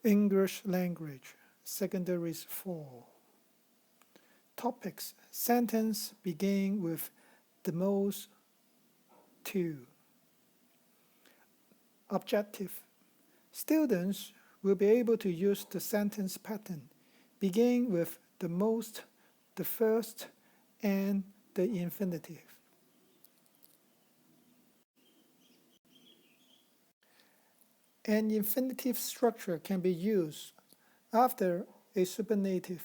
English language, secondaries 4. Topics, sentence begin with the most to. Objective, students will be able to use the sentence pattern, begin with the most, the first, and the infinitive. An infinitive structure can be used after a superlative.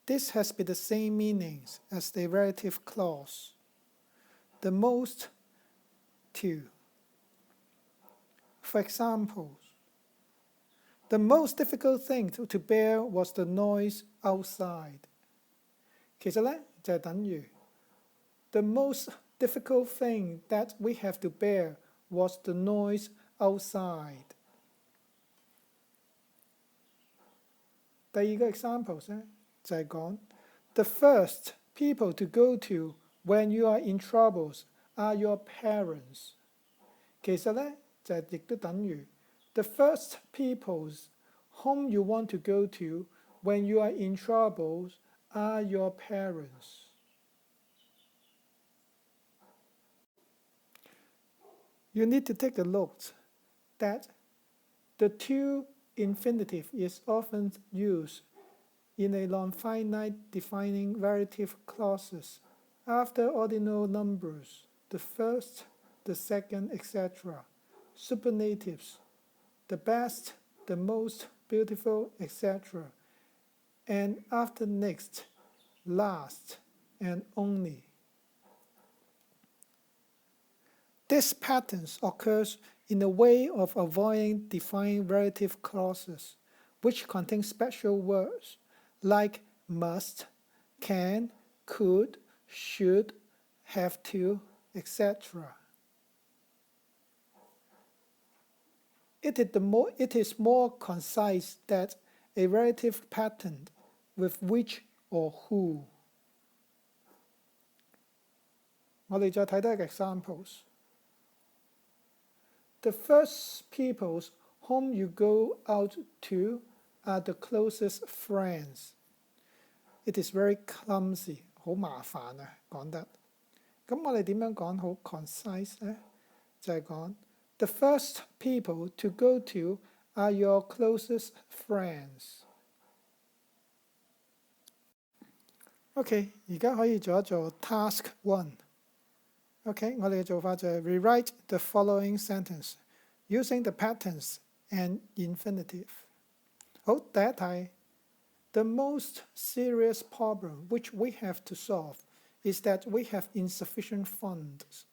This has been the same meanings as the relative clause. The most to. For example, the most difficult thing to bear was the noise outside. 其實呢，就係等於 the most difficult thing that we have to bear was the noise outside. 第二個 examples 呢，就係講 the first people to go to when you are in troubles are your parents. 其實呢，就係亦都等於 the first peoples whom you want to go to when you are in troubles are your parents. You need to take a look that the to infinitive is often used in a non-finite defining relative clauses after ordinal numbers, the first, the second, etc., superlatives, the best, the most beautiful, etc., and after next, last, and only. This pattern occurs in a way of avoiding defining relative clauses, which contain special words like must, can, could, should, have to, etc. It is more concise than a relative pattern with which or who. 我哋再睇多一個 examples. The first peoples whom you go out to are the closest friends. It is very clumsy, 好麻煩啊，講得。咁我哋點樣講好 concise 呢？就係講 the first people to go to are your closest friends. OK， 而家可以做一做 task 1。OK， 我哋嘅做法就係 rewrite the following sentence using the patterns and infinitive. 好，第一題 The most serious problem which we have to solve is that we have insufficient funds.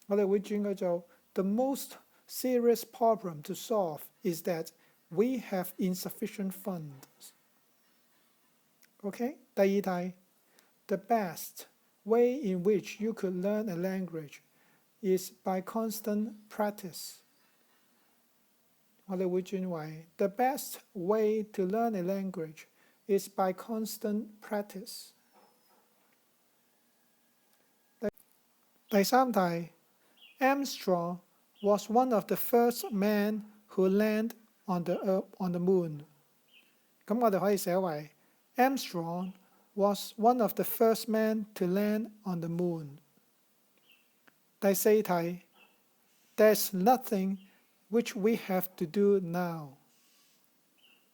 我哋會轉佢做 The most serious problem to solve is that we have insufficient funds. OK， 第二題 The best way in which you could learn a language is by constant practice. 我哋會轉為 The best way to learn a language is by constant practice. 第三題 Armstrong was one of the first men who landed on the moon. 咁我哋可以寫為 Armstrong was one of the first men to land on the moon. 第四題 There's nothing which we have to do now.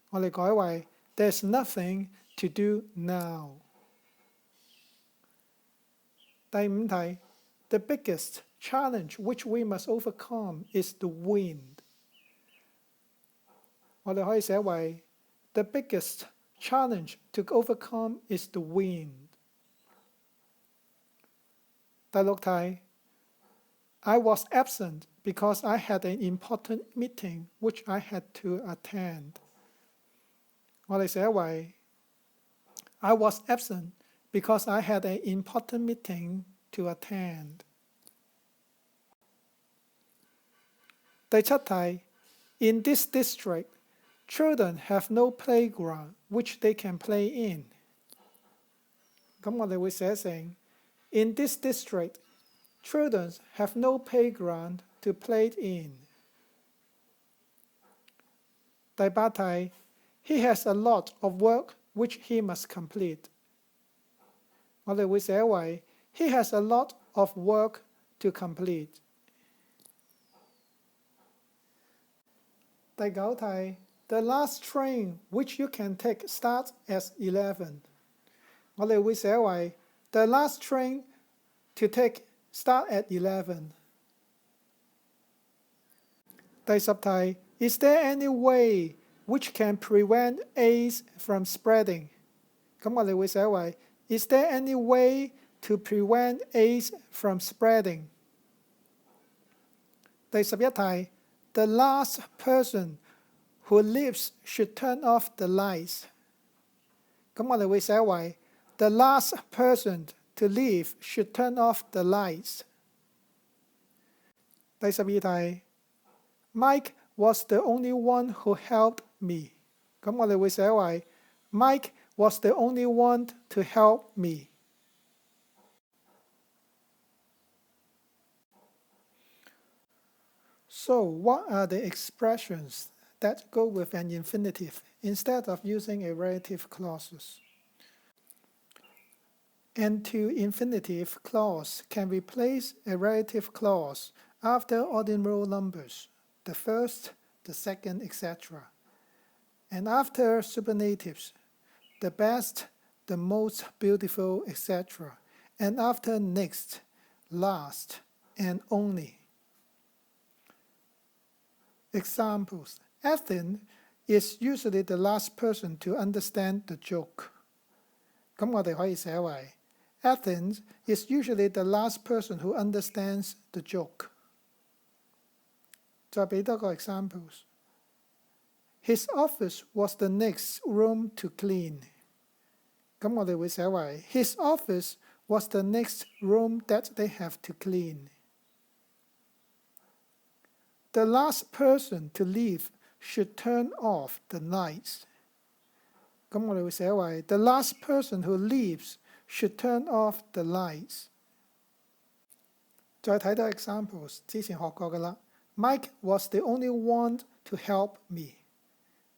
我哋改為 There's nothing to do now. 第五題 The biggest challenge which we must overcome is the wind. 我哋可以寫為 The biggest challenge to overcome is the wind. 第六題 I was absent because I had an important meeting which I had to attend. 我哋寫為 I was absent because I had an important meeting to attend. 第七題 In this district, children have no playground which they can play in. 咁我哋會寫成 In this district, children have no playground to play in. 第八題 He has a lot of work which he must complete。我哋會寫為 He has a lot of work to complete。第九題 The last train which you can take starts at 11。我哋會寫為 The last train to take start at 11。第十題 Is there any way which can prevent AIDS from spreading？ 咁我哋會寫為 Is there any way to prevent AIDS from spreading？ 第十一題 The last person who leaves should turn off the lights。 咁我哋會寫為 The last person to leave should turn off the lights。 第十二題 Mike was the only one who helped me。 咁我哋會寫為 Mike was the only one to help me。 So what are the expressions that go with an infinitive instead of using a relative clauses? An to infinitive clause can replace a relative clause after ordinal numbers, the first, the second, etc. And after superlatives, the best, the most beautiful, etc. And after next, last, and only. Examples. Ethan is usually the last person to understand the joke. 咁我哋可以寫為 Ethan is usually the last person who understands the joke. 再俾多個 examples. His office was the next room to clean. 咁我哋會寫為 His office was the next room that they have to clean. The last person to leave should turn off the lights. 咁我哋會寫為 The last person who leaves should turn off the lights. 再睇到 examples 之前學過㗎啦。Mike was the only one to help me.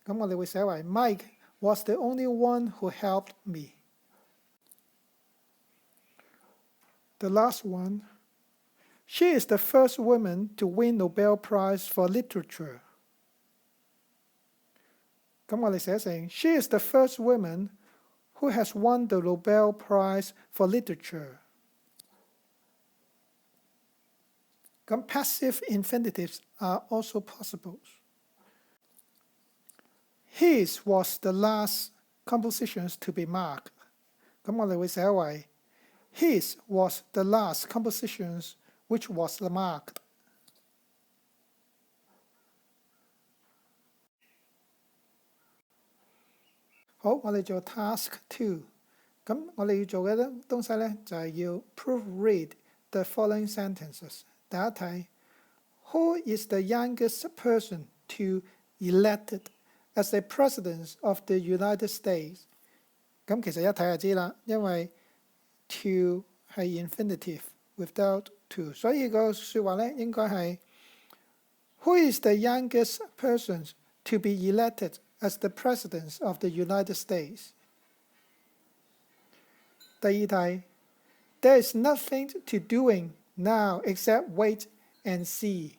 咁我哋會寫為 Mike was the only one who helped me. The last one. She is the first woman to win Nobel Prize for Literature. 咁我哋寫成 She is the first woman who has won the Nobel Prize for Literature. 咁 passive infinitives are also possible. His was the last compositions to be marked. 咁我哋會寫為 His was the last compositions which was marked. 好，我哋做 task 2。咁我哋要做嘅東西咧，就係要 proofread the following sentences。第一題 Who is the youngest person to elected as the president of the United States？ 咁其實一睇就知啦，因為 to 係 infinitive without to， 所以個説話咧應該係 Who is the youngest person to be elected as the president of the United States？ 第二題 There is nothing to doing now except wait and see。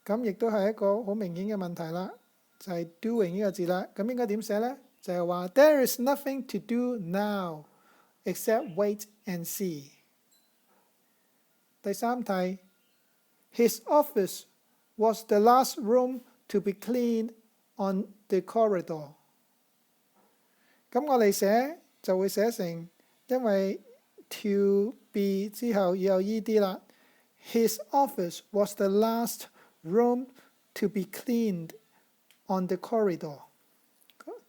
咁亦都係一個好明顯嘅問題啦，就係 doing 呢個字啦。咁應該點寫呢？就係話 There is nothing to do now except wait and see。 第三題 His office was the last room to be cleaned on the corridor。 咁我哋寫就會寫成，因為 to be 之後要有 ed 啦。His office was the last room to be cleaned on the corridor。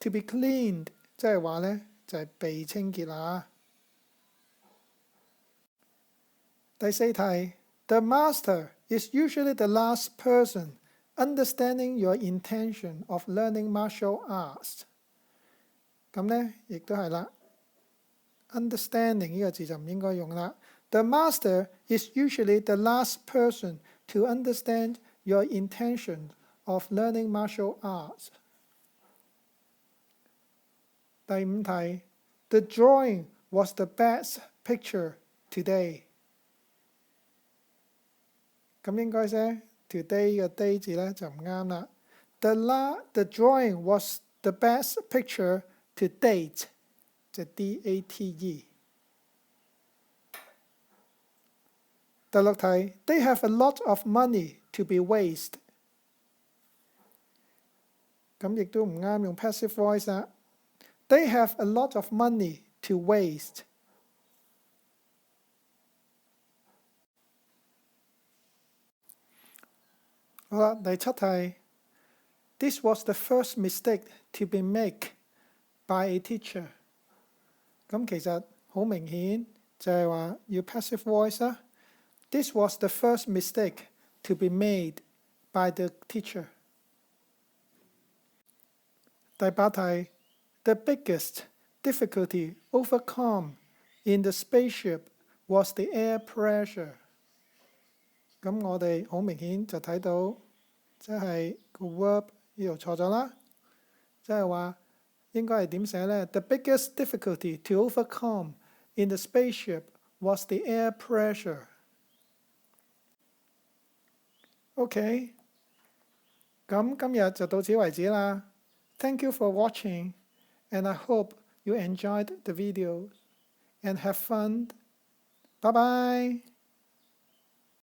To be cleaned 即係話咧就係被清潔啦。第四題 The master is usually the last person understanding your intention of learning martial arts。 咁咧亦都係啦。Understanding 呢個字就唔應該用啦。The master is usually the last person to understand your intention of learning martial arts。第5題 The drawing was the best picture today。咁應該寫 today 嘅 day 字咧就唔啱啦。The drawing was the best picture to date， 就 D-A-T-E。第6題 They have a lot of money to be waste。咁亦都唔啱，用 passive voice 啦。They have a lot of money to waste。好啦，第7題 This was the first mistake to be made by a teacher。咁其實好明顯就係話要 passive voice 啦。This was the first mistake to be made by the teacher。第8題 The biggest difficulty overcome in the spaceship was the air pressure。咁我哋好明顯就睇到，即係個 verb 呢度錯咗啦，即係話應該係點寫呢？ The biggest difficulty to overcome in the spaceship was the air pressure。OK， 咁今日就到此為止啦。Thank you for watching, and I hope you enjoyed the video and have fun. Bye bye.